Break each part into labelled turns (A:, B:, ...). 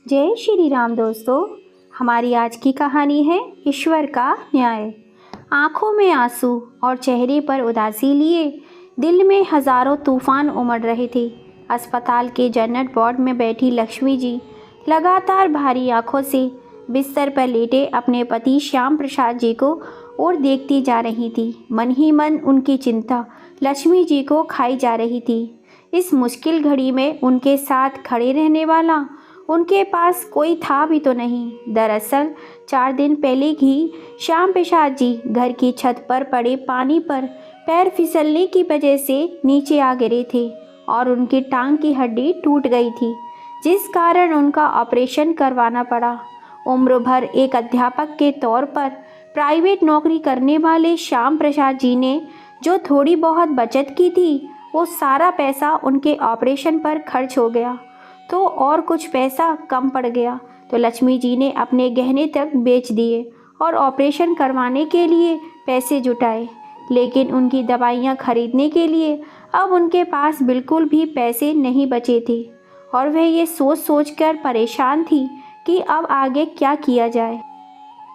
A: जय श्री राम दोस्तों। हमारी आज की कहानी है ईश्वर का न्याय। आंखों में आंसू और चेहरे पर उदासी लिए दिल में हजारों तूफान उमड़ रहे थे। अस्पताल के जनरल वार्ड में बैठी लक्ष्मी जी लगातार भारी आंखों से बिस्तर पर लेटे अपने पति श्याम प्रसाद जी को और देखती जा रही थी। मन ही मन उनकी चिंता लक्ष्मी जी को खाई जा रही थी। इस मुश्किल घड़ी में उनके साथ खड़े रहने वाला उनके पास कोई था भी तो नहीं। दरअसल 4 दिन पहले ही श्याम प्रसाद जी घर की छत पर पड़े पानी पर पैर फिसलने की वजह से नीचे आ गिरे थे और उनकी टांग की हड्डी टूट गई थी, जिस कारण उनका ऑपरेशन करवाना पड़ा। उम्र भर एक अध्यापक के तौर पर प्राइवेट नौकरी करने वाले श्याम प्रसाद जी ने जो थोड़ी बहुत बचत की थी, वो सारा पैसा उनके ऑपरेशन पर खर्च हो गया। तो और कुछ पैसा कम पड़ गया तो लक्ष्मी जी ने अपने गहने तक बेच दिए और ऑपरेशन करवाने के लिए पैसे जुटाए। लेकिन उनकी दवाइयाँ खरीदने के लिए अब उनके पास बिल्कुल भी पैसे नहीं बचे थे और वह ये सोच सोच कर परेशान थी कि अब आगे क्या किया जाए।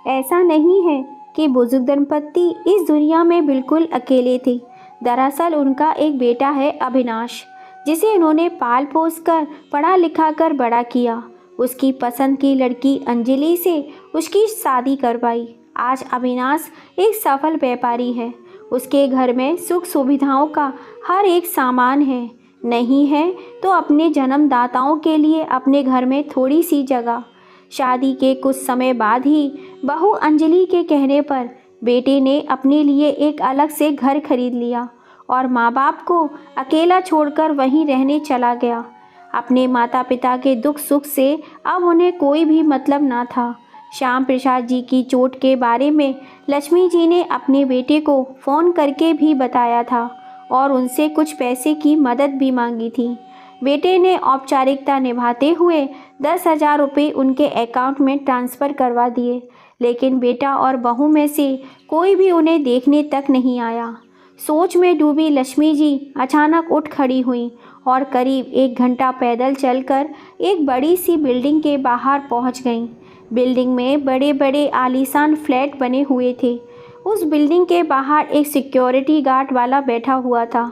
A: ऐसा नहीं है कि बुजुर्ग दंपत्ति इस दुनिया में बिल्कुल अकेले थे। दरअसल उनका एक बेटा है अविनाश, जिसे उन्होंने पाल पोस कर पढ़ा लिखा कर बड़ा किया। उसकी पसंद की लड़की अंजलि से उसकी शादी करवाई। आज अविनाश एक सफल व्यापारी है। उसके घर में सुख सुविधाओं का हर एक सामान है। नहीं है तो अपने जन्मदाताओं के लिए अपने घर में थोड़ी सी जगह। शादी के कुछ समय बाद ही बहू अंजलि के कहने पर बेटे ने अपने लिए एक अलग से घर खरीद लिया और माँ बाप को अकेला छोड़कर वहीं रहने चला गया। अपने माता पिता के दुख सुख से अब उन्हें कोई भी मतलब ना था। श्याम प्रसाद जी की चोट के बारे में लक्ष्मी जी ने अपने बेटे को फ़ोन करके भी बताया था और उनसे कुछ पैसे की मदद भी मांगी थी। बेटे ने औपचारिकता निभाते हुए 10,000 रुपये उनके अकाउंट में ट्रांसफ़र करवा दिए, लेकिन बेटा और बहू में से कोई भी उन्हें देखने तक नहीं आया। सोच में डूबी लक्ष्मी जी अचानक उठ खड़ी हुई और करीब 1 घंटा पैदल चलकर एक बड़ी सी बिल्डिंग के बाहर पहुंच गईं। बिल्डिंग में बड़े बड़े आलीशान फ्लैट बने हुए थे। उस बिल्डिंग के बाहर एक सिक्योरिटी गार्ड वाला बैठा हुआ था।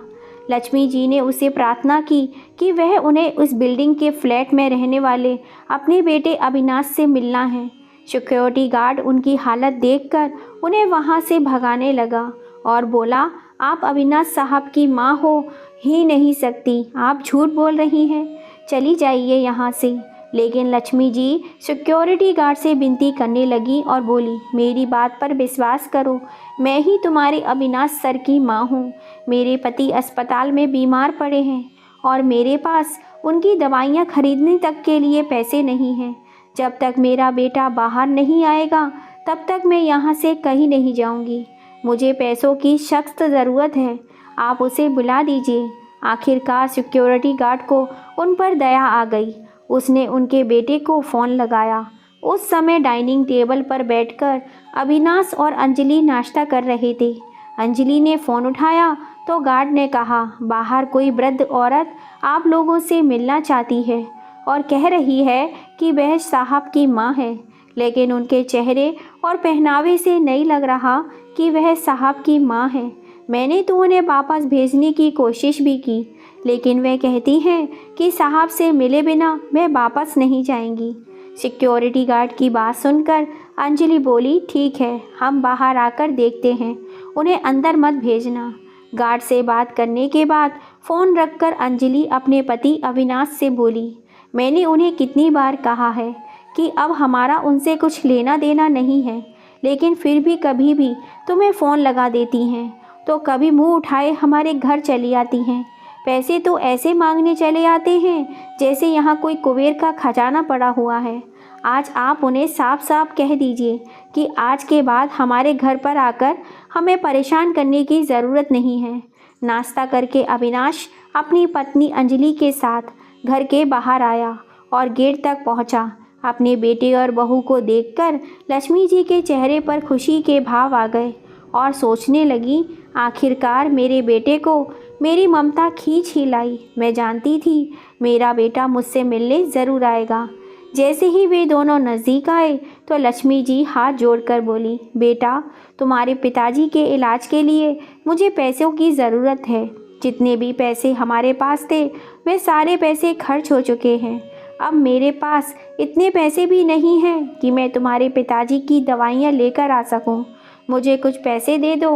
A: लक्ष्मी जी ने उसे प्रार्थना की कि वह उन्हें उस बिल्डिंग के फ्लैट में रहने वाले अपने बेटे अविनाश से मिलना है। सिक्योरिटी गार्ड उनकी हालत देखकर उन्हें वहां से भगाने लगा और बोला, आप अविनाश साहब की माँ हो ही नहीं सकती, आप झूठ बोल रही हैं, चली जाइए यहाँ से। लेकिन लक्ष्मी जी सिक्योरिटी गार्ड से विनती करने लगी और बोली, मेरी बात पर विश्वास करो, मैं ही तुम्हारे अविनाश सर की माँ हूँ। मेरे पति अस्पताल में बीमार पड़े हैं और मेरे पास उनकी दवाइयाँ खरीदने तक के लिए पैसे नहीं हैं। जब तक मेरा बेटा बाहर नहीं आएगा तब तक मैं यहाँ से कहीं नहीं जाऊँगी। मुझे पैसों की सख्त ज़रूरत है, आप उसे बुला दीजिए। आखिरकार सिक्योरिटी गार्ड को उन पर दया आ गई। उसने उनके बेटे को फ़ोन लगाया। उस समय डाइनिंग टेबल पर बैठकर अविनाश और अंजलि नाश्ता कर रहे थे। अंजलि ने फ़ोन उठाया तो गार्ड ने कहा, बाहर कोई वृद्ध औरत आप लोगों से मिलना चाहती है और कह रही है कि वह साहब की माँ है, लेकिन उनके चेहरे और पहनावे से नहीं लग रहा कि वह साहब की माँ है। मैंने तो उन्हें वापस भेजने की कोशिश भी की, लेकिन वह कहती हैं कि साहब से मिले बिना वह वापस नहीं जाएंगी। सिक्योरिटी गार्ड की बात सुनकर अंजलि बोली, ठीक है, हम बाहर आकर देखते हैं, उन्हें अंदर मत भेजना। गार्ड से बात करने के बाद फ़ोन रखकर अंजलि अपने पति अविनाश से बोली, मैंने उन्हें कितनी बार कहा है कि अब हमारा उनसे कुछ लेना देना नहीं है, लेकिन फिर भी कभी भी तुम्हें फ़ोन लगा देती हैं तो कभी मुंह उठाए हमारे घर चली आती हैं। पैसे तो ऐसे मांगने चले आते हैं जैसे यहाँ कोई कुबेर का खजाना पड़ा हुआ है। आज आप उन्हें साफ साफ कह दीजिए कि आज के बाद हमारे घर पर आकर हमें परेशान करने की ज़रूरत नहीं है। नाश्ता करके अविनाश अपनी पत्नी अंजलि के साथ घर के बाहर आया और गेट तक पहुँचा। अपने बेटे और बहू को देखकर लक्ष्मी जी के चेहरे पर खुशी के भाव आ गए और सोचने लगी, आखिरकार मेरे बेटे को मेरी ममता खींच ही लाई। मैं जानती थी मेरा बेटा मुझसे मिलने ज़रूर आएगा। जैसे ही वे दोनों नज़दीक आए तो लक्ष्मी जी हाथ जोड़कर बोली, बेटा, तुम्हारे पिताजी के इलाज के लिए मुझे पैसों की ज़रूरत है। जितने भी पैसे हमारे पास थे वे सारे पैसे खर्च हो चुके हैं। अब मेरे पास इतने पैसे भी नहीं हैं कि मैं तुम्हारे पिताजी की दवाइयाँ लेकर आ सकूं। मुझे कुछ पैसे दे दो।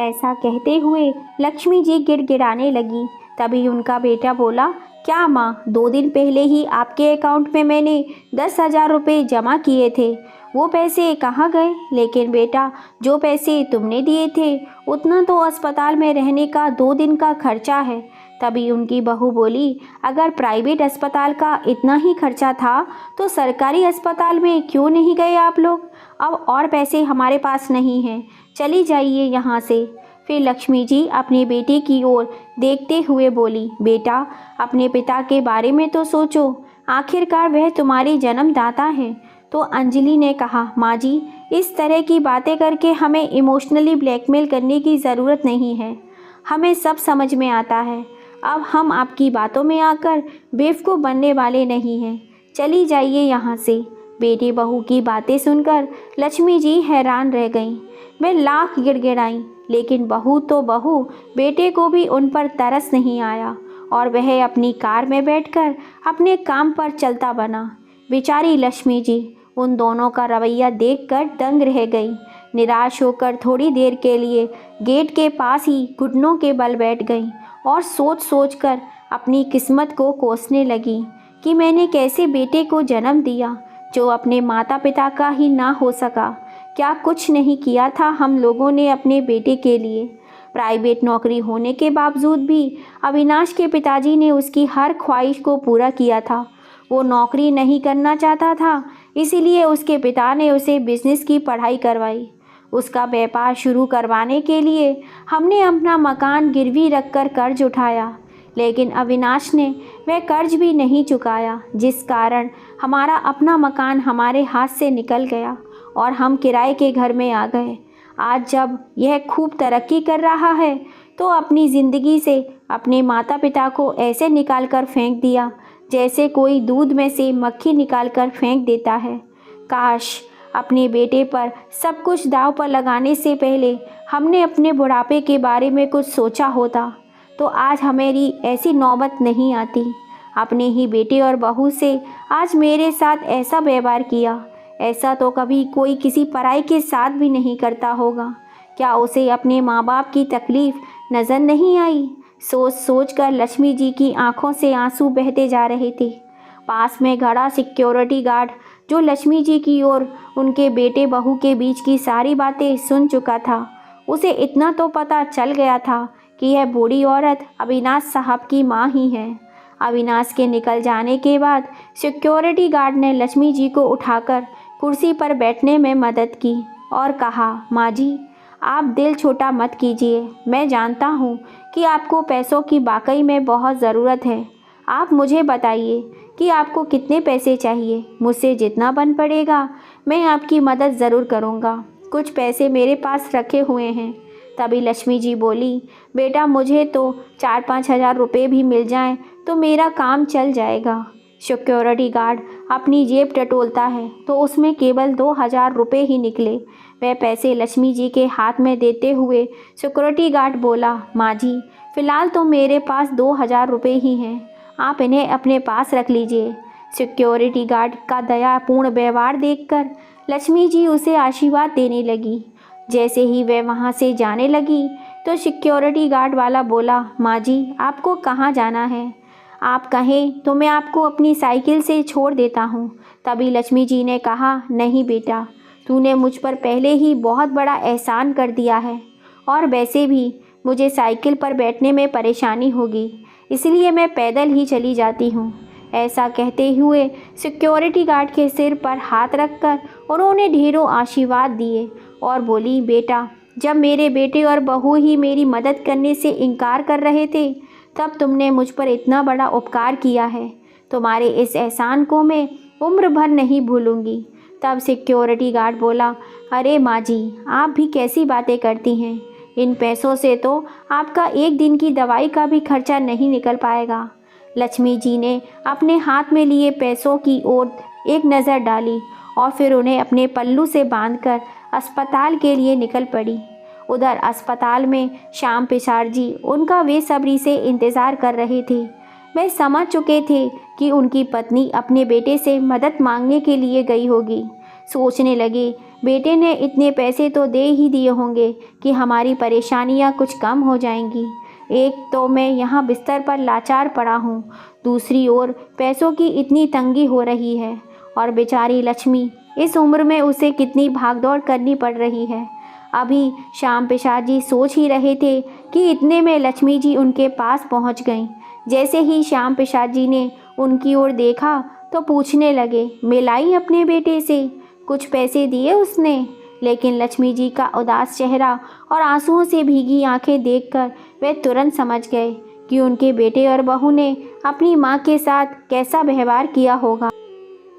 A: ऐसा कहते हुए लक्ष्मी जी गिड़गिड़ाने लगी। तभी उनका बेटा बोला, क्या माँ, 2 दिन पहले ही आपके अकाउंट में मैंने 10,000 रुपये जमा किए थे, वो पैसे कहाँ गए? लेकिन बेटा, जो पैसे तुमने दिए थे उतना तो अस्पताल में रहने का 2 दिन का खर्चा है। तभी उनकी बहू बोली, अगर प्राइवेट अस्पताल का इतना ही खर्चा था तो सरकारी अस्पताल में क्यों नहीं गए आप लोग? अब और पैसे हमारे पास नहीं हैं, चली जाइए यहाँ से। फिर लक्ष्मी जी अपनी बेटी की ओर देखते हुए बोली, बेटा, अपने पिता के बारे में तो सोचो, आखिरकार वह तुम्हारे जन्मदाता हैं। तो अंजलि ने कहा, माँ जी, इस तरह की बातें करके हमें इमोशनली ब्लैकमेल करने की ज़रूरत नहीं है। हमें सब समझ में आता है। अब हम आपकी बातों में आकर बेवकूफ़ बनने वाले नहीं हैं, चली जाइए यहाँ से। बेटी बहू की बातें सुनकर लक्ष्मी जी हैरान रह गईं। वे लाख गिड़गिड़ाईं, लेकिन बहू तो बहू, बेटे को भी उन पर तरस नहीं आया और वह अपनी कार में बैठकर अपने काम पर चलता बना। बेचारी लक्ष्मी जी उन दोनों का रवैया देखकर दंग रह गई। निराश होकर थोड़ी देर के लिए गेट के पास ही घुटनों के बल बैठ गई और सोच सोच कर अपनी किस्मत को कोसने लगी कि मैंने कैसे बेटे को जन्म दिया जो अपने माता पिता का ही ना हो सका। क्या कुछ नहीं किया था हम लोगों ने अपने बेटे के लिए। प्राइवेट नौकरी होने के बावजूद भी अविनाश के पिताजी ने उसकी हर ख्वाहिश को पूरा किया था। वो नौकरी नहीं करना चाहता था, इसीलिए उसके पिता ने उसे बिजनेस की पढ़ाई करवाई। उसका व्यापार शुरू करवाने के लिए हमने अपना मकान गिरवी रखकर कर्ज उठाया, लेकिन अविनाश ने वह कर्ज भी नहीं चुकाया, जिस कारण हमारा अपना मकान हमारे हाथ से निकल गया और हम किराए के घर में आ गए। आज जब यह खूब तरक्की कर रहा है तो अपनी ज़िंदगी से अपने माता पिता को ऐसे निकाल कर फेंक दिया जैसे कोई दूध में से मक्खी निकाल कर फेंक देता है। काश अपने बेटे पर सब कुछ दांव पर लगाने से पहले हमने अपने बुढ़ापे के बारे में कुछ सोचा होता तो आज हमारी ऐसी नौबत नहीं आती। अपने ही बेटे और बहू से आज मेरे साथ ऐसा व्यवहार किया, ऐसा तो कभी कोई किसी पराई के साथ भी नहीं करता होगा। क्या उसे अपने माँ बाप की तकलीफ़ नज़र नहीं आई? सोच सोच कर लक्ष्मी जी की आंखों से आंसू बहते जा रहे थे। पास में खड़ा सिक्योरिटी गार्ड, जो लक्ष्मी जी की और उनके बेटे बहू के बीच की सारी बातें सुन चुका था, उसे इतना तो पता चल गया था कि यह बूढ़ी औरत अविनाश साहब की माँ ही है। अविनाश के निकल जाने के बाद सिक्योरिटी गार्ड ने लक्ष्मी जी को उठाकर कुर्सी पर बैठने में मदद की और कहा, माँ जी, आप दिल छोटा मत कीजिए। मैं जानता हूँ कि आपको पैसों की वाकई में बहुत ज़रूरत है। आप मुझे बताइए कि आपको कितने पैसे चाहिए। मुझसे जितना बन पड़ेगा मैं आपकी मदद ज़रूर करूँगा। कुछ पैसे मेरे पास रखे हुए हैं। तभी लक्ष्मी जी बोली, बेटा, मुझे तो 4-5 हज़ार रुपये भी मिल जाएं तो मेरा काम चल जाएगा। सिक्योरिटी गार्ड अपनी जेब टटोलता है तो उसमें केवल 2,000 रुपये ही निकले। वह पैसे लक्ष्मी जी के हाथ में देते हुए सिक्योरिटी गार्ड बोला, माँ जी, फ़िलहाल तो मेरे पास 2,000 रुपये ही हैं, आप इन्हें अपने पास रख लीजिए। सिक्योरिटी गार्ड का दयापूर्ण व्यवहार देखकर लक्ष्मी जी उसे आशीर्वाद देने लगी। जैसे ही वह वहाँ से जाने लगी तो सिक्योरिटी गार्ड वाला बोला, माँ जी, आपको कहाँ जाना है? आप कहें तो मैं आपको अपनी साइकिल से छोड़ देता हूँ। तभी लक्ष्मी जी ने कहा, नहीं बेटा, तूने मुझ पर पहले ही बहुत बड़ा एहसान कर दिया है और वैसे भी मुझे साइकिल पर बैठने में परेशानी होगी, इसलिए मैं पैदल ही चली जाती हूँ। ऐसा कहते हुए सिक्योरिटी गार्ड के सिर पर हाथ रखकर उन्होंने ढेरों आशीर्वाद दिए और बोली, बेटा, जब मेरे बेटे और बहू ही मेरी मदद करने से इनकार कर रहे थे तब तुमने मुझ पर इतना बड़ा उपकार किया है। तुम्हारे इस एहसान को मैं उम्र भर नहीं भूलूंगी। तब सिक्योरिटी गार्ड बोला, अरे माँ जी, आप भी कैसी बातें करती हैं। इन पैसों से तो आपका एक दिन की दवाई का भी खर्चा नहीं निकल पाएगा। लक्ष्मी जी ने अपने हाथ में लिए पैसों की ओर एक नज़र डाली और फिर उन्हें अपने पल्लू से बांधकर अस्पताल के लिए निकल पड़ी। उधर अस्पताल में श्याम प्रसाद जी उनका बेसब्री से इंतज़ार कर रहे थे। वे समझ चुके थे कि उनकी पत्नी अपने बेटे से मदद मांगने के लिए गई होगी। सोचने लगे, बेटे ने इतने पैसे तो दे ही दिए होंगे कि हमारी परेशानियां कुछ कम हो जाएंगी। एक तो मैं यहाँ बिस्तर पर लाचार पड़ा हूँ, दूसरी ओर पैसों की इतनी तंगी हो रही है और बेचारी लक्ष्मी, इस उम्र में उसे कितनी भागदौड़ करनी पड़ रही है। अभी श्याम प्रसाद जी सोच ही रहे थे कि इतने में लक्ष्मी जी उनके पास पहुँच गईं। जैसे ही श्याम प्रसाद जी ने उनकी ओर देखा तो पूछने लगे, मिलाई अपने बेटे से? कुछ पैसे दिए उसने? लेकिन लक्ष्मी जी का उदास चेहरा और आंसुओं से भीगी आंखें देखकर वे तुरंत समझ गए कि उनके बेटे और बहू ने अपनी मां के साथ कैसा व्यवहार किया होगा।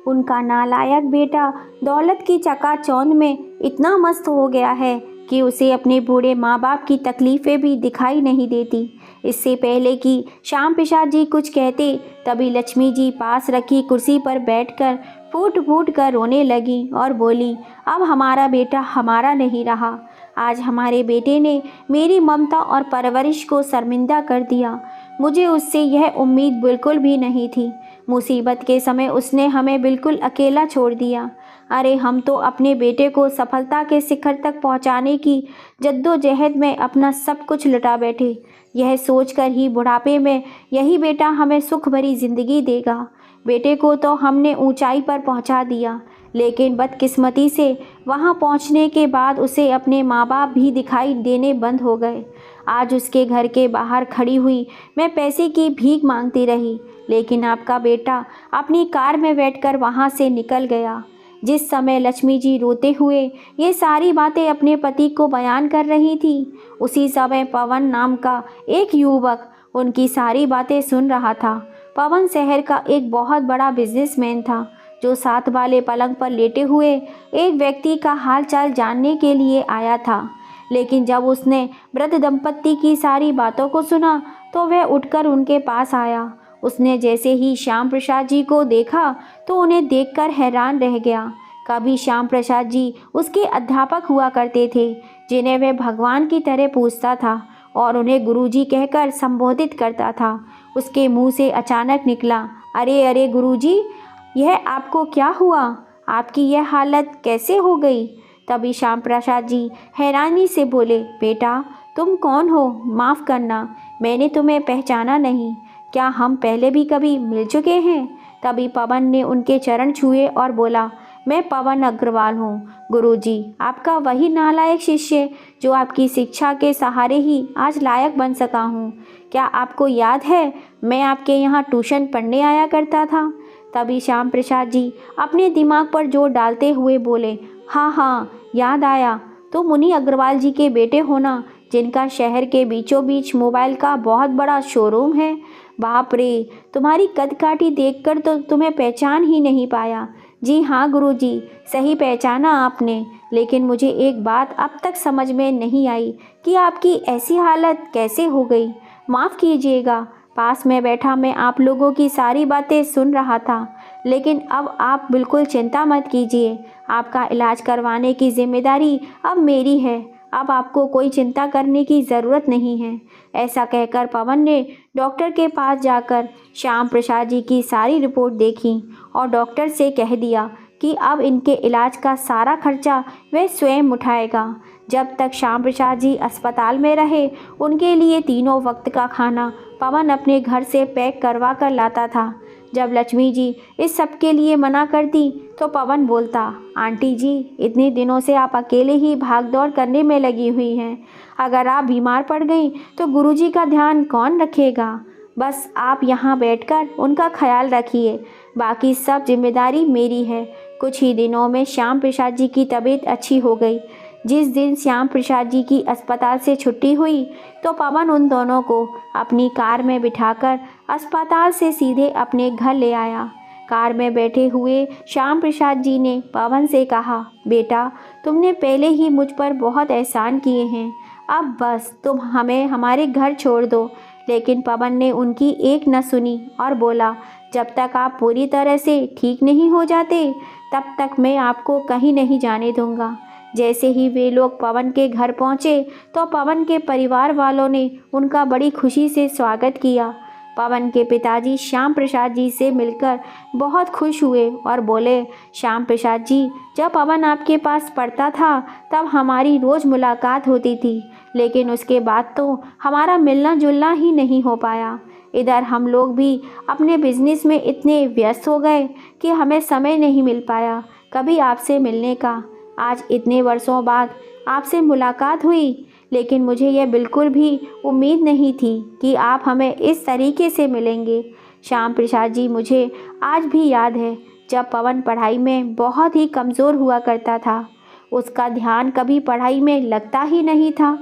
A: उनका नालायक बेटा दौलत की चकाचौंध में इतना मस्त हो गया है कि उसे अपने बूढ़े माँ बाप की तकलीफ़ें भी दिखाई नहीं देती। इससे पहले कि श्याम प्रसाद जी कुछ कहते, तभी लक्ष्मी जी पास रखी कुर्सी पर बैठकर फूट फूट कर रोने लगी और बोली, अब हमारा बेटा हमारा नहीं रहा। आज हमारे बेटे ने मेरी ममता और परवरिश को शर्मिंदा कर दिया। मुझे उससे यह उम्मीद बिल्कुल भी नहीं थी। मुसीबत के समय उसने हमें बिल्कुल अकेला छोड़ दिया। अरे हम तो अपने बेटे को सफलता के शिखर तक पहुंचाने की जद्दोजहद में अपना सब कुछ लुटा बैठे, यह सोचकर ही बुढ़ापे में यही बेटा हमें सुख भरी जिंदगी देगा। बेटे को तो हमने ऊंचाई पर पहुंचा दिया, लेकिन बदकिस्मती से वहां पहुंचने के बाद उसे अपने माँ बाप भी दिखाई देने बंद हो गए। आज उसके घर के बाहर खड़ी हुई मैं पैसे की भीख मांगती रही, लेकिन आपका बेटा अपनी कार में बैठकर वहां से निकल गया। जिस समय लक्ष्मी जी रोते हुए ये सारी बातें अपने पति को बयान कर रही थी, उसी समय पवन नाम का एक युवक उनकी सारी बातें सुन रहा था। पवन शहर का एक बहुत बड़ा बिजनेसमैन था, जो साथ वाले पलंग पर लेटे हुए एक व्यक्ति का हालचाल जानने के लिए आया था। लेकिन जब उसने वृद्ध दंपत्ति की सारी बातों को सुना तो वह उठकर उनके पास आया। उसने जैसे ही श्याम प्रसाद जी को देखा तो उन्हें देखकर हैरान रह गया। कभी श्याम प्रसाद जी उसके अध्यापक हुआ करते थे, जिन्हें वह भगवान की तरह पूजता था और उन्हें गुरुजी कहकर संबोधित करता था। उसके मुंह से अचानक निकला, अरे अरे गुरुजी, यह आपको क्या हुआ? आपकी यह हालत कैसे हो गई? तभी श्याम प्रसाद जी हैरानी से बोले, बेटा तुम कौन हो? माफ़ करना, मैंने तुम्हें पहचाना नहीं। क्या हम पहले भी कभी मिल चुके हैं? तभी पवन ने उनके चरण छुए और बोला, मैं पवन अग्रवाल हूँ गुरुजी, आपका वही नालायक शिष्य जो आपकी शिक्षा के सहारे ही आज लायक बन सका हूँ। क्या आपको याद है मैं आपके यहाँ ट्यूशन पढ़ने आया करता था? तभी श्याम प्रसाद जी अपने दिमाग पर जोर डालते हुए बोले, हाँ हाँ याद आया, तो मुनि अग्रवाल जी के बेटे हो ना, जिनका शहर के बीचों बीच मोबाइल का बहुत बड़ा शोरूम है। बाप रे, तुम्हारी कदकाठी देखकर तो तुम्हें पहचान ही नहीं पाया। जी हाँ गुरुजी, सही पहचाना आपने, लेकिन मुझे एक बात अब तक समझ में नहीं आई कि आपकी ऐसी हालत कैसे हो गई। माफ़ कीजिएगा, पास में बैठा मैं आप लोगों की सारी बातें सुन रहा था, लेकिन अब आप बिल्कुल चिंता मत कीजिए, आपका इलाज करवाने की जिम्मेदारी अब मेरी है। अब आपको कोई चिंता करने की ज़रूरत नहीं है। ऐसा कहकर पवन ने डॉक्टर के पास जाकर श्याम प्रसाद जी की सारी रिपोर्ट देखी और डॉक्टर से कह दिया कि अब इनके इलाज का सारा खर्चा वह स्वयं उठाएगा। जब तक श्याम प्रसाद जी अस्पताल में रहे, उनके लिए तीनों वक्त का खाना पवन अपने घर से पैक करवा कर लाता था। जब लक्ष्मी जी इस सब के लिए मना करती तो पवन बोलता, आंटी जी, इतने दिनों से आप अकेले ही भाग दौड़ करने में लगी हुई हैं। अगर आप बीमार पड़ गई तो गुरुजी का ध्यान कौन रखेगा? बस आप यहाँ बैठकर उनका ख्याल रखिए, बाकी सब जिम्मेदारी मेरी है। कुछ ही दिनों में श्याम प्रसाद जी की तबीयत अच्छी हो गई। जिस दिन श्याम प्रसाद जी की अस्पताल से छुट्टी हुई तो पवन उन दोनों को अपनी कार में बिठाकर अस्पताल से सीधे अपने घर ले आया। कार में बैठे हुए श्याम प्रसाद जी ने पवन से कहा, बेटा तुमने पहले ही मुझ पर बहुत एहसान किए हैं, अब बस तुम हमें हमारे घर छोड़ दो। लेकिन पवन ने उनकी एक न सुनी और बोला, जब तक आप पूरी तरह से ठीक नहीं हो जाते तब तक मैं आपको कहीं नहीं जाने दूंगा। जैसे ही वे लोग पवन के घर पहुंचे तो पवन के परिवार वालों ने उनका बड़ी खुशी से स्वागत किया। पवन के पिताजी श्याम प्रसाद जी से मिलकर बहुत खुश हुए और बोले, श्याम प्रसाद जी, जब पवन आपके पास पढ़ता था तब हमारी रोज़ मुलाकात होती थी, लेकिन उसके बाद तो हमारा मिलना जुलना ही नहीं हो पाया। इधर हम लोग भी अपने बिजनेस में इतने व्यस्त हो गए कि हमें समय नहीं मिल पाया कभी आपसे मिलने का। आज इतने वर्षों बाद आपसे मुलाकात हुई, लेकिन मुझे यह बिल्कुल भी उम्मीद नहीं थी कि आप हमें इस तरीके से मिलेंगे। श्याम प्रसाद जी, मुझे आज भी याद है जब पवन पढ़ाई में बहुत ही कमज़ोर हुआ करता था। उसका ध्यान कभी पढ़ाई में लगता ही नहीं था,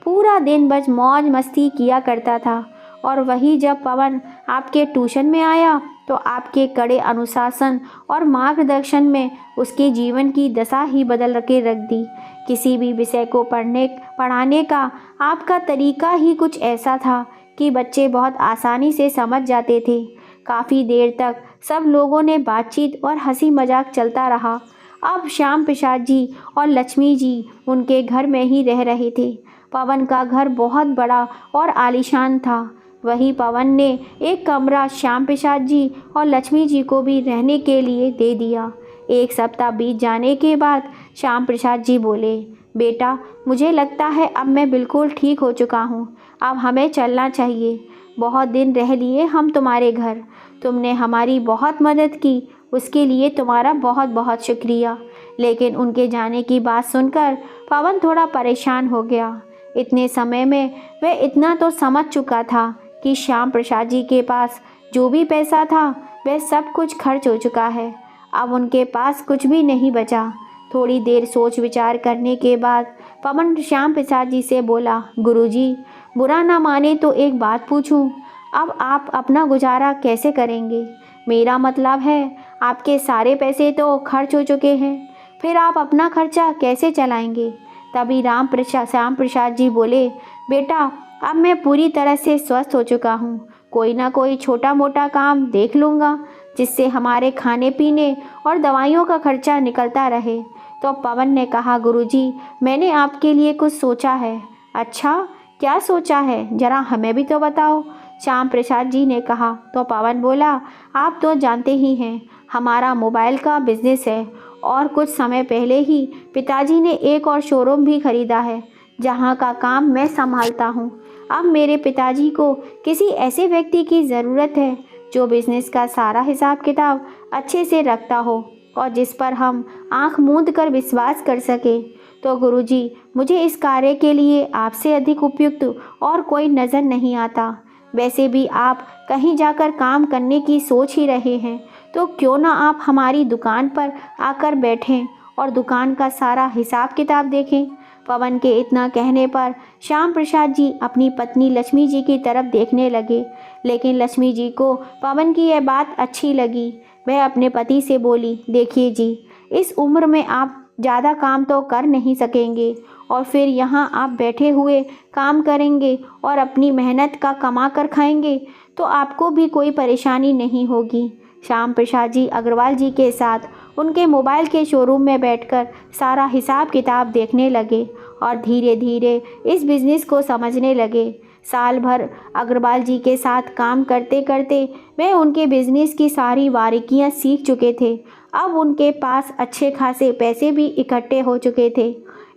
A: पूरा दिन बस मौज मस्ती किया करता था। और वही जब पवन आपके ट्यूशन में आया तो आपके कड़े अनुशासन और मार्गदर्शन में उसके जीवन की दशा ही बदल के रख दी। किसी भी विषय को पढ़ाने का आपका तरीका ही कुछ ऐसा था कि बच्चे बहुत आसानी से समझ जाते थे। काफ़ी देर तक सब लोगों ने बातचीत और हंसी मजाक चलता रहा। अब श्याम प्रसाद जी और लक्ष्मी जी उनके घर में ही रह रहे थे। पवन का घर बहुत बड़ा और आलीशान था। वहीं पवन ने एक कमरा श्याम प्रसाद जी और लक्ष्मी जी को भी रहने के लिए दे दिया। एक सप्ताह बीत जाने के बाद श्याम प्रसाद जी बोले, बेटा, मुझे लगता है अब मैं बिल्कुल ठीक हो चुका हूँ। अब हमें चलना चाहिए। बहुत दिन रह लिए हम तुम्हारे घर। तुमने हमारी बहुत मदद की, उसके लिए तुम्हारा बहुत बहुत शुक्रिया। लेकिन उनके जाने की बात सुनकर पवन थोड़ा परेशान हो गया। इतने समय में वह इतना तो समझ चुका था कि श्याम प्रसाद जी के पास जो भी पैसा था वह सब कुछ खर्च हो चुका है। अब उनके पास कुछ भी नहीं बचा। थोड़ी देर सोच विचार करने के बाद पवन श्याम प्रसाद जी से बोला, गुरुजी, बुरा ना माने तो एक बात पूछूं, अब आप अपना गुजारा कैसे करेंगे? मेरा मतलब है आपके सारे पैसे तो खर्च हो चुके हैं, फिर आप अपना खर्चा कैसे चलाएंगे? तभी श्याम प्रसाद जी बोले, बेटा, अब मैं पूरी तरह से स्वस्थ हो चुका हूँ। कोई ना कोई छोटा मोटा काम देख लूँगा जिससे हमारे खाने पीने और दवाइयों का खर्चा निकलता रहे। तो पवन ने कहा, गुरुजी, मैंने आपके लिए कुछ सोचा है। अच्छा, क्या सोचा है? जरा हमें भी तो बताओ, श्याम प्रसाद जी ने कहा। तो पवन बोला, आप तो जानते ही हैं हमारा मोबाइल का बिजनेस है और कुछ समय पहले ही पिताजी ने एक और शोरूम भी खरीदा है जहां का काम मैं संभालता हूं। अब मेरे पिताजी को किसी ऐसे व्यक्ति की ज़रूरत है जो बिज़नेस का सारा हिसाब किताब अच्छे से रखता हो और जिस पर हम आंख मूंद कर विश्वास कर सके। तो गुरुजी, मुझे इस कार्य के लिए आपसे अधिक उपयुक्त और कोई नज़र नहीं आता। वैसे भी आप कहीं जाकर काम करने की सोच ही रहे हैं, तो क्यों ना आप हमारी दुकान पर आकर बैठें और दुकान का सारा हिसाब किताब देखें। पवन के इतना कहने पर श्याम प्रसाद जी अपनी पत्नी लक्ष्मी जी की तरफ देखने लगे, लेकिन लक्ष्मी जी को पवन की यह बात अच्छी लगी। वह अपने पति से बोली, देखिए जी, इस उम्र में आप ज़्यादा काम तो कर नहीं सकेंगे और फिर यहाँ आप बैठे हुए काम करेंगे और अपनी मेहनत का कमा कर खाएंगे तो आपको भी कोई परेशानी नहीं होगी। श्याम प्रसाद जी अग्रवाल जी के साथ उनके मोबाइल के शोरूम में बैठकर सारा हिसाब किताब देखने लगे और धीरे धीरे इस बिज़नेस को समझने लगे। साल भर अग्रवाल जी के साथ काम करते करते वे उनके बिज़नेस की सारी बारीकियां सीख चुके थे। अब उनके पास अच्छे खासे पैसे भी इकट्ठे हो चुके थे।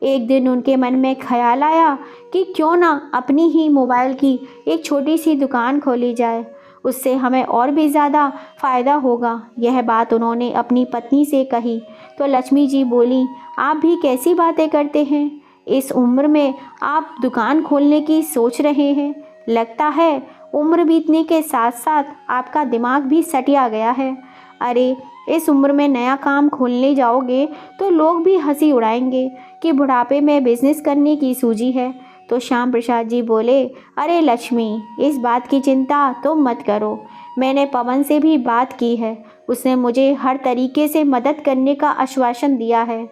A: एक दिन उनके मन में ख्याल आया कि क्यों ना अपनी ही मोबाइल की एक छोटी सी दुकान खोली जाए, उससे हमें और भी ज़्यादा फ़ायदा होगा। यह बात उन्होंने अपनी पत्नी से कही तो लक्ष्मी जी बोली, आप भी कैसी बातें करते हैं? इस उम्र में आप दुकान खोलने की सोच रहे हैं? लगता है उम्र बीतने के साथ साथ आपका दिमाग भी सटिया गया है। अरे, इस उम्र में नया काम खोलने जाओगे तो लोग भी हंसी उड़ाएंगे कि बुढ़ापे में बिजनेस करने की सूझी है। तो श्याम प्रसाद जी बोले, अरे लक्ष्मी, इस बात की चिंता तुम मत करो। मैंने पवन से भी बात की है, उसने मुझे हर तरीके से मदद करने का आश्वासन दिया है।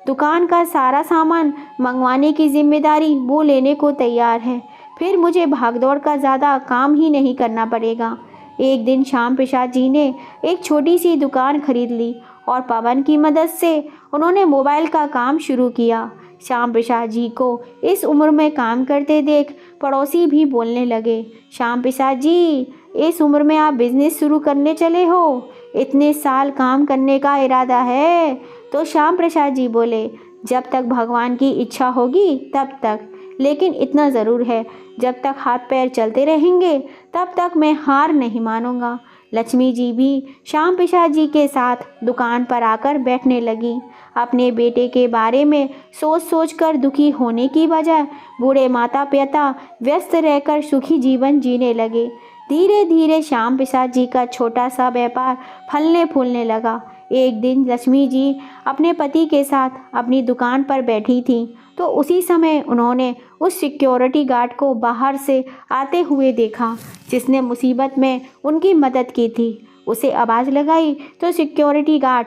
A: दुकान का सारा सामान मंगवाने की जिम्मेदारी वो लेने को तैयार है। फिर मुझे भागदौड़ का ज़्यादा काम ही नहीं करना पड़ेगा। एक दिन श्याम प्रसाद जी ने एक छोटी सी दुकान खरीद ली और पवन की मदद से उन्होंने मोबाइल का काम शुरू किया। श्याम प्रसाद जी को इस उम्र में काम करते देख पड़ोसी भी बोलने लगे, श्याम प्रसाद जी, इस उम्र में आप बिजनेस शुरू करने चले हो? इतने साल काम करने का इरादा है? तो श्याम प्रसाद जी बोले, जब तक भगवान की इच्छा होगी तब तक, लेकिन इतना ज़रूर है, जब तक हाथ पैर चलते रहेंगे तब तक मैं हार नहीं मानूंगा। लक्ष्मी जी भी श्याम प्रसाद जी के साथ दुकान पर आकर बैठने लगी। अपने बेटे के बारे में सोच सोच कर दुखी होने की बजाय बूढ़े माता पिता व्यस्त रहकर सुखी जीवन जीने लगे। धीरे धीरे श्याम प्रसाद जी का छोटा सा व्यापार फलने फूलने लगा। एक दिन लक्ष्मी जी अपने पति के साथ अपनी दुकान पर बैठी थीं, तो उसी समय उन्होंने उस सिक्योरिटी गार्ड को बाहर से आते हुए देखा जिसने मुसीबत में उनकी मदद की थी। उसे आवाज़ लगाई तो सिक्योरिटी गार्ड,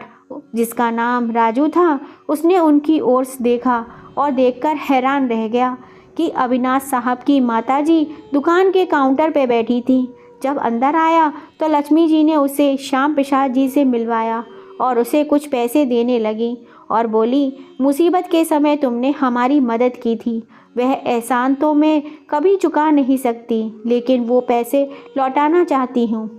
A: जिसका नाम राजू था, उसने उनकी ओर देखा और देखकर हैरान रह गया कि अविनाश साहब की माताजी दुकान के काउंटर पर बैठी थी। जब अंदर आया तो लक्ष्मी जी ने उसे श्याम प्रसाद जी से मिलवाया और उसे कुछ पैसे देने लगी और बोली, मुसीबत के समय तुमने हमारी मदद की थी, वह एहसान तो मैं कभी चुका नहीं सकती, लेकिन वो पैसे लौटाना चाहती हूँ।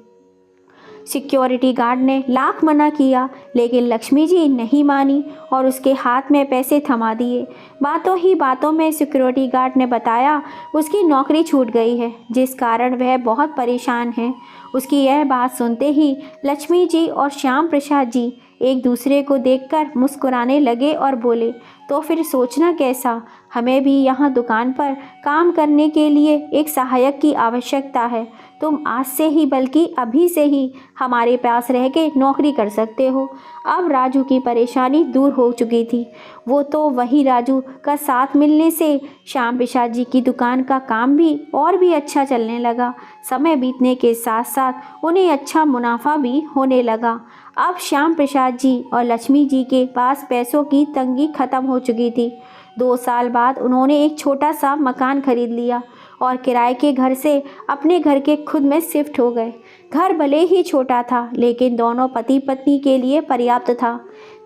A: सिक्योरिटी गार्ड ने लाख मना किया, लेकिन लक्ष्मी जी नहीं मानी और उसके हाथ में पैसे थमा दिए। बातों ही बातों में सिक्योरिटी गार्ड ने बताया उसकी नौकरी छूट गई है, जिस कारण वह बहुत परेशान है। उसकी यह बात सुनते ही लक्ष्मी जी और श्याम प्रसाद जी एक दूसरे को देखकर मुस्कुराने लगे और बोले, तो फिर सोचना कैसा, हमें भी यहाँ दुकान पर काम करने के लिए एक सहायक की आवश्यकता है। तुम आज से ही, बल्कि अभी से ही हमारे पास रह के नौकरी कर सकते हो। अब राजू की परेशानी दूर हो चुकी थी। वो तो वही राजू का साथ मिलने से श्याम प्रसाद जी की दुकान का काम भी और भी अच्छा चलने लगा। समय बीतने के साथ साथ उन्हें अच्छा मुनाफा भी होने लगा। अब श्याम प्रसाद जी और लक्ष्मी जी के पास पैसों की तंगी खत्म हो चुकी थी। 2 साल बाद उन्होंने एक छोटा सा मकान खरीद लिया और किराए के घर से अपने घर के खुद में शिफ्ट हो गए। घर भले ही छोटा था, लेकिन दोनों पति पत्नी के लिए पर्याप्त था।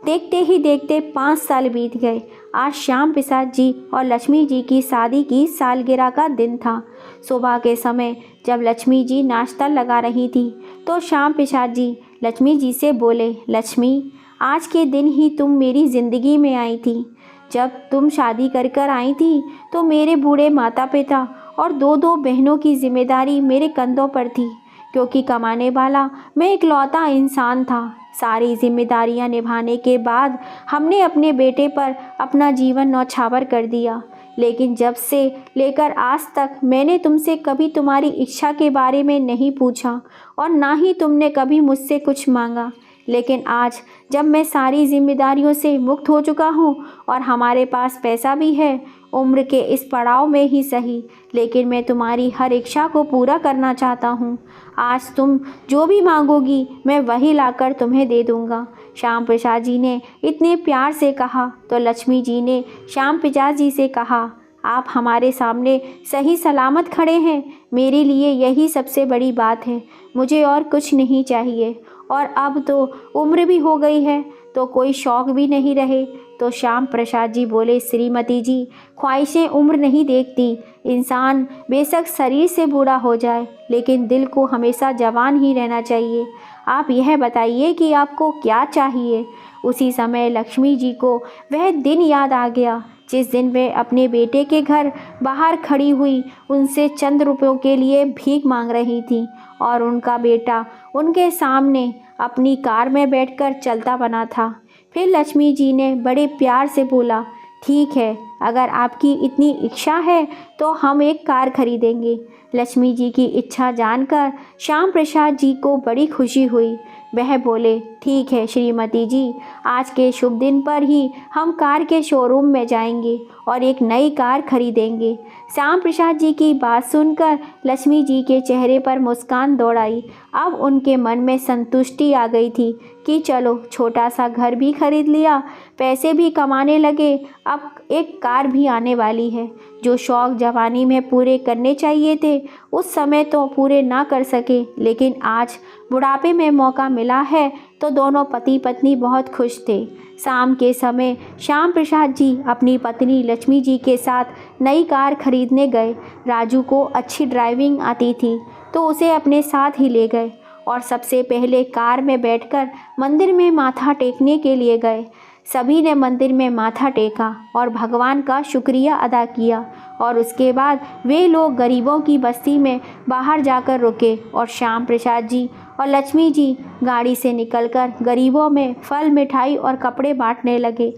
A: देखते ही देखते 5 साल बीत गए। आज श्याम प्रसाद जी और लक्ष्मी जी की शादी की सालगिरह का दिन था। सुबह के समय जब लक्ष्मी जी नाश्ता लगा रही थी तो श्याम प्रसाद जी लक्ष्मी जी से बोले, लक्ष्मी, आज के दिन ही तुम मेरी ज़िंदगी में आई थी। जब तुम शादी कर आई थी तो मेरे बूढ़े माता पिता और 2 बहनों की जिम्मेदारी मेरे कंधों पर थी, क्योंकि कमाने वाला मैं इकलौता इंसान था। सारी जिम्मेदारियां निभाने के बाद हमने अपने बेटे पर अपना जीवन न्यौछावर कर दिया। लेकिन जब से लेकर आज तक मैंने तुमसे कभी तुम्हारी इच्छा के बारे में नहीं पूछा और ना ही तुमने कभी मुझसे कुछ मांगा। लेकिन आज जब मैं सारी जिम्मेदारियों से मुक्त हो चुका हूँ और हमारे पास पैसा भी है, उम्र के इस पड़ाव में ही सही, लेकिन मैं तुम्हारी हर इच्छा को पूरा करना चाहता हूँ। आज तुम जो भी मांगोगी मैं वही लाकर तुम्हें दे दूँगा। श्याम प्रसाद जी ने इतने प्यार से कहा तो लक्ष्मी जी ने श्याम प्रसाद जी से कहा, आप हमारे सामने सही सलामत खड़े हैं, मेरे लिए यही सबसे बड़ी बात है। मुझे और कुछ नहीं चाहिए, और अब तो उम्र भी हो गई है तो कोई शौक़ भी नहीं रहे। तो श्याम प्रसाद जी बोले, श्रीमती जी, ख्वाहिशें उम्र नहीं देखती। इंसान बेशक शरीर से बूढ़ा हो जाए, लेकिन दिल को हमेशा जवान ही रहना चाहिए। आप यह बताइए कि आपको क्या चाहिए। उसी समय लक्ष्मी जी को वह दिन याद आ गया जिस दिन वे अपने बेटे के घर बाहर खड़ी हुई उनसे चंद रुपयों के लिए भीख मांग रही थी और उनका बेटा उनके सामने अपनी कार में बैठकर चलता बना था। फिर लक्ष्मी जी ने बड़े प्यार से बोला, ठीक है, अगर आपकी इतनी इच्छा है तो हम एक कार खरीदेंगे। लक्ष्मी जी की इच्छा जानकर श्याम प्रसाद जी को बड़ी खुशी हुई। वह बोले, ठीक है श्रीमती जी, आज के शुभ दिन पर ही हम कार के शोरूम में जाएंगे और एक नई कार खरीदेंगे। श्याम प्रसाद जी की बात सुनकर लक्ष्मी जी के चेहरे पर मुस्कान दौड़ आई। अब उनके मन में संतुष्टि आ गई थी कि चलो छोटा सा घर भी खरीद लिया, पैसे भी कमाने लगे, अब एक कार भी आने वाली है। जो शौक़ जवानी में पूरे करने चाहिए थे उस समय तो पूरे ना कर सके, लेकिन आज बुढ़ापे में मौका मिला है तो दोनों पति पत्नी बहुत खुश थे। शाम के समय श्याम प्रसाद जी अपनी पत्नी लक्ष्मी जी के साथ नई कार खरीदने गए। राजू को अच्छी ड्राइविंग आती थी तो उसे अपने साथ ही ले गए और सबसे पहले कार में बैठकर मंदिर में माथा टेकने के लिए गए। सभी ने मंदिर में माथा टेका और भगवान का शुक्रिया अदा किया और उसके बाद वे लोग गरीबों की बस्ती में बाहर जाकर रुके और श्याम प्रसाद जी और लक्ष्मी जी गाड़ी से निकलकर गरीबों में फल, मिठाई और कपड़े बांटने लगे।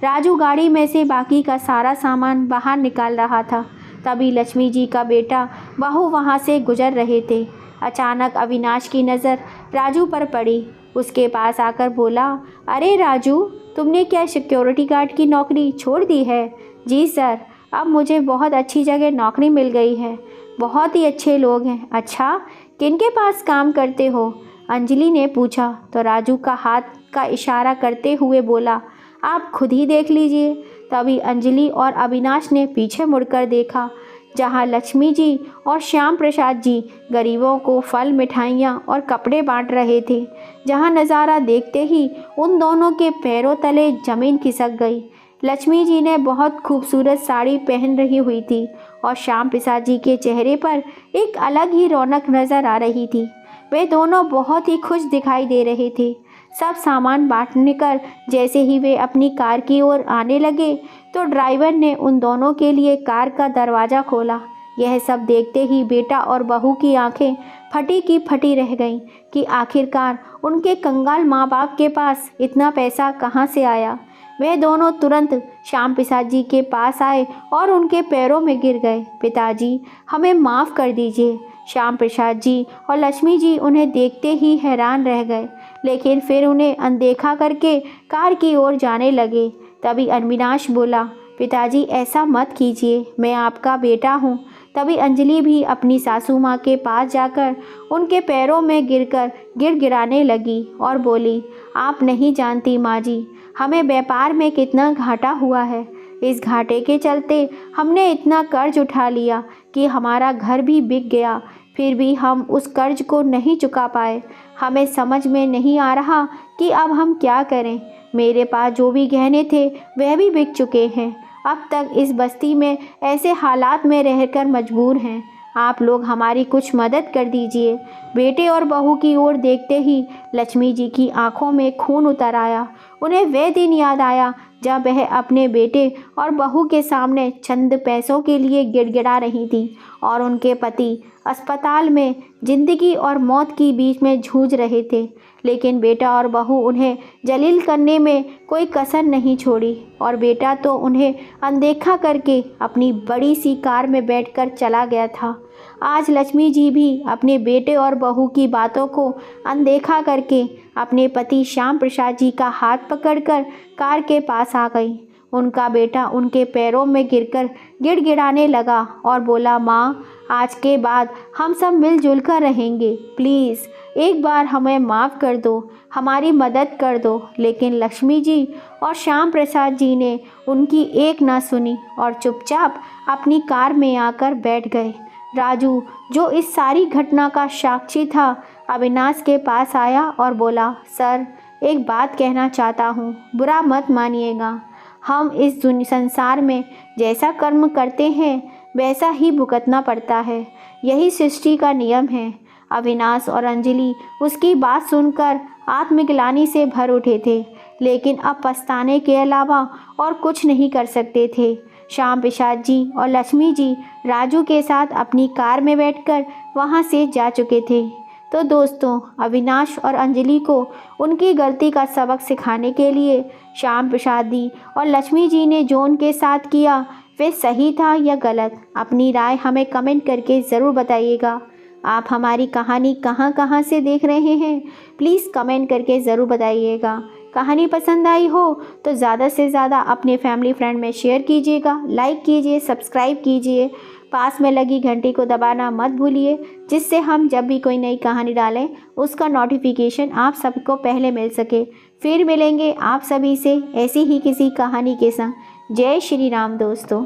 A: राजू गाड़ी में से बाकी का सारा सामान बाहर निकाल रहा था। तभी लक्ष्मी जी का बेटा बहू वहाँ से गुजर रहे थे। अचानक अविनाश की नज़र राजू पर पड़ी। उसके पास आकर बोला, अरे राजू, तुमने क्या सिक्योरिटी गार्ड की नौकरी छोड़ दी है? जी सर, अब मुझे बहुत अच्छी जगह नौकरी मिल गई है, बहुत ही अच्छे लोग हैं। अच्छा, किनके पास काम करते हो? अंजलि ने पूछा तो राजू का हाथ का इशारा करते हुए बोला, आप खुद ही देख लीजिए। तभी अंजलि और अविनाश ने पीछे मुड़कर देखा जहां लक्ष्मी जी और श्याम प्रसाद जी गरीबों को फल, मिठाइयाँ और कपड़े बांट रहे थे। जहां नज़ारा देखते ही उन दोनों के पैरों तले ज़मीन खिसक गई। लक्ष्मी जी ने बहुत खूबसूरत साड़ी पहन रही हुई थी और श्याम प्रसाद जी के चेहरे पर एक अलग ही रौनक नज़र आ रही थी। वे दोनों बहुत ही खुश दिखाई दे रहे थे। सब सामान बांटने कर जैसे ही वे अपनी कार की ओर आने लगे तो ड्राइवर ने उन दोनों के लिए कार का दरवाज़ा खोला। यह सब देखते ही बेटा और बहू की आंखें फटी की फटी रह गईं कि आखिरकार उनके कंगाल माँ बाप के पास इतना पैसा कहाँ से आया। वे दोनों तुरंत श्याम प्रसाद जी के पास आए और उनके पैरों में गिर गए। पिताजी, हमें माफ़ कर दीजिए। श्याम प्रसाद जी और लक्ष्मी जी उन्हें देखते ही हैरान रह गए, लेकिन फिर उन्हें अनदेखा करके कार की ओर जाने लगे। तभी अविनाश बोला, पिताजी ऐसा मत कीजिए, मैं आपका बेटा हूँ। तभी अंजलि भी अपनी सासू माँ के पास जाकर उनके पैरों में गिरकर गिड़गिड़ाने लगी और बोली, आप नहीं जानती माँ जी, हमें व्यापार में कितना घाटा हुआ है। इस घाटे के चलते हमने इतना कर्ज उठा लिया कि हमारा घर भी बिक गया, फिर भी हम उस कर्ज को नहीं चुका पाए। हमें समझ में नहीं आ रहा कि अब हम क्या करें। मेरे पास जो भी गहने थे वह भी बिक चुके हैं। अब तक इस बस्ती में ऐसे हालात में रहकर मजबूर हैं। आप लोग हमारी कुछ मदद कर दीजिए। बेटे और बहू की ओर देखते ही लक्ष्मी जी की आंखों में खून उतर आया। उन्हें वह दिन याद आया जब वह अपने बेटे और बहू के सामने चंद पैसों के लिए गिड़गिड़ा रही थी और उनके पति अस्पताल में जिंदगी और मौत के बीच में जूझ रहे थे। लेकिन बेटा और बहू उन्हें जलील करने में कोई कसर नहीं छोड़ी और बेटा तो उन्हें अनदेखा करके अपनी बड़ी सी कार में बैठकर चला गया था। आज लक्ष्मी जी भी अपने बेटे और बहू की बातों को अनदेखा करके अपने पति श्याम प्रसाद जी का हाथ पकड़कर कार के पास आ गई। उनका बेटा उनके पैरों में गिरकर गिड़गिड़ाने लगा और बोला, माँ, आज के बाद हम सब मिलजुल कर रहेंगे। प्लीज़ एक बार हमें माफ़ कर दो, हमारी मदद कर दो। लेकिन लक्ष्मी जी और श्याम प्रसाद जी ने उनकी एक ना सुनी और चुपचाप अपनी कार में आकर बैठ गए। राजू, जो इस सारी घटना का साक्षी था, अविनाश के पास आया और बोला, सर, एक बात कहना चाहता हूँ, बुरा मत मानिएगा। हम इस संसार में जैसा कर्म करते हैं वैसा ही भुगतना पड़ता है, यही सृष्टि का नियम है। अविनाश और अंजलि उसकी बात सुनकर आत्मग्लानि से भर उठे थे, लेकिन अब पछताने के अलावा और कुछ नहीं कर सकते थे। श्याम प्रसाद जी और लक्ष्मी जी राजू के साथ अपनी कार में बैठकर वहां से जा चुके थे। तो दोस्तों, अविनाश और अंजलि को उनकी गलती का सबक सिखाने के लिए श्याम प्रसाद जी और लक्ष्मी जी ने जो उनके साथ किया वे सही था या गलत, अपनी राय हमें कमेंट करके ज़रूर बताइएगा। आप हमारी कहानी कहाँ से देख रहे हैं, प्लीज़ कमेंट करके ज़रूर बताइएगा। कहानी पसंद आई हो तो ज़्यादा से ज़्यादा अपने फैमिली फ्रेंड में शेयर कीजिएगा, लाइक कीजिए, सब्सक्राइब कीजिए। पास में लगी घंटी को दबाना मत भूलिए, जिससे हम जब भी कोई नई कहानी डालें उसका नोटिफिकेशन आप सबको पहले मिल सके। फिर मिलेंगे आप सभी से ऐसी ही किसी कहानी के संग। जय श्री राम दोस्तों।